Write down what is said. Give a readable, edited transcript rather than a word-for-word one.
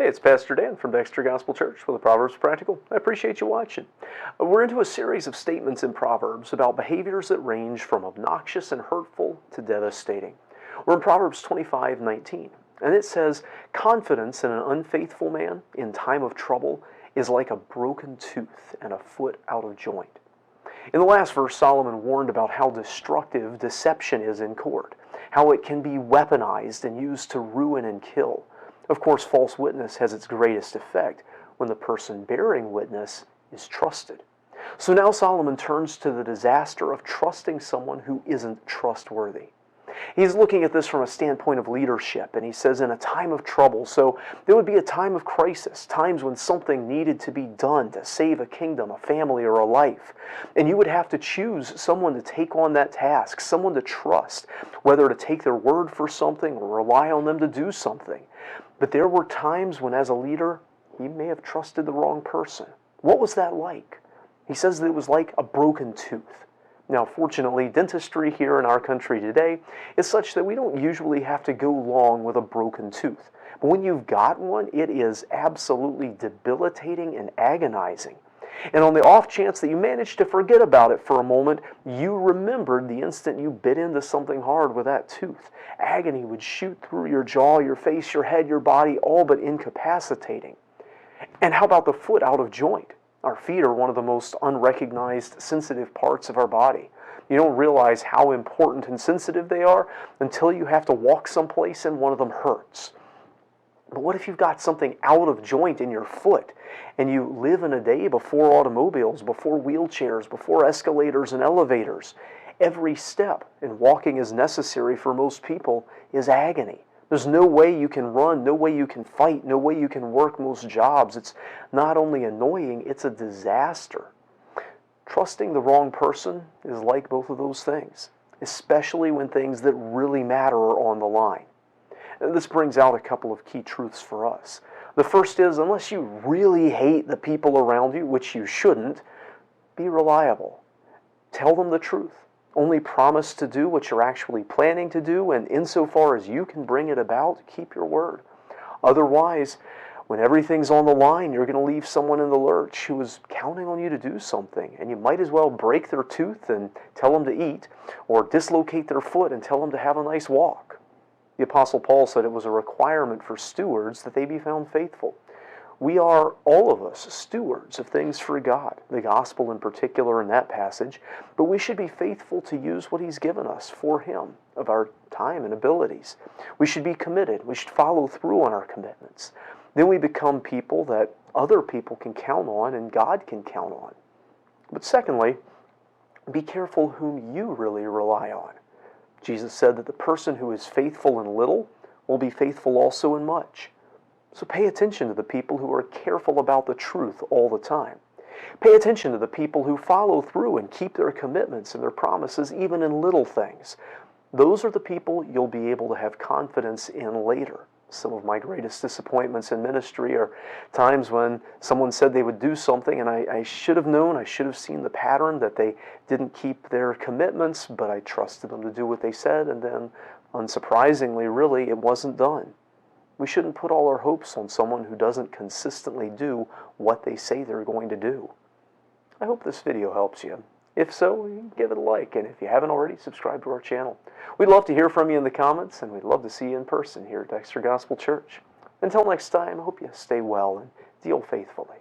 Hey, it's Pastor Dan from Dexter Gospel Church with a Proverbs Practical. I appreciate you watching. We're into a series of statements in Proverbs about behaviors that range from obnoxious and hurtful to devastating. We're in Proverbs 25:19, and it says, "Confidence in an unfaithful man in time of trouble is like a broken tooth and a foot out of joint." In the last verse, Solomon warned about how destructive deception is in court, how it can be weaponized and used to ruin and kill. Of course, false witness has its greatest effect when the person bearing witness is trusted. So now Solomon turns to the disaster of trusting someone who isn't trustworthy. He's looking at this from a standpoint of leadership, and he says in a time of trouble, so there would be a time of crisis, times when something needed to be done to save a kingdom, a family, or a life. And you would have to choose someone to take on that task, someone to trust, whether to take their word for something or rely on them to do something. But there were times when, as a leader, he may have trusted the wrong person. What was that like? He says that it was like a broken tooth. Now, fortunately, dentistry here in our country today is such that we don't usually have to go long with a broken tooth. But when you've got one, it is absolutely debilitating and agonizing. And on the off chance that you managed to forget about it for a moment, you remembered the instant you bit into something hard with that tooth. Agony would shoot through your jaw, your face, your head, your body, all but incapacitating. And how about the foot out of joint? Our feet are one of the most unrecognized, sensitive parts of our body. You don't realize how important and sensitive they are until you have to walk someplace and one of them hurts. But what if you've got something out of joint in your foot and you live in a day before automobiles, before wheelchairs, before escalators and elevators? Every step in walking is necessary for most people is agony. There's no way you can run, no way you can fight, no way you can work most jobs. It's not only annoying, it's a disaster. Trusting the wrong person is like both of those things, especially when things that really matter are on the line. And this brings out a couple of key truths for us. The first is, unless you really hate the people around you, which you shouldn't, be reliable. Tell them the truth. Only promise to do what you're actually planning to do, and insofar as you can bring it about, keep your word. Otherwise, when everything's on the line, you're going to leave someone in the lurch who is counting on you to do something, and you might as well break their tooth and tell them to eat, or dislocate their foot and tell them to have a nice walk. The Apostle Paul said it was a requirement for stewards that they be found faithful. We are, all of us, stewards of things for God, the gospel in particular in that passage, but we should be faithful to use what He's given us for Him, of our time and abilities. We should be committed. We should follow through on our commitments. Then we become people that other people can count on and God can count on. But secondly, be careful whom you really rely on. Jesus said that the person who is faithful in little will be faithful also in much. So pay attention to the people who are careful about the truth all the time. Pay attention to the people who follow through and keep their commitments and their promises even in little things. Those are the people you'll be able to have confidence in later. Some of my greatest disappointments in ministry are times when someone said they would do something and I should have known, I should have seen the pattern that they didn't keep their commitments, but I trusted them to do what they said, and then unsurprisingly, really, it wasn't done. We shouldn't put all our hopes on someone who doesn't consistently do what they say they're going to do. I hope this video helps you. If so, give it a like, and if you haven't already, subscribe to our channel. We'd love to hear from you in the comments, and we'd love to see you in person here at Dexter Gospel Church. Until next time, I hope you stay well and deal faithfully.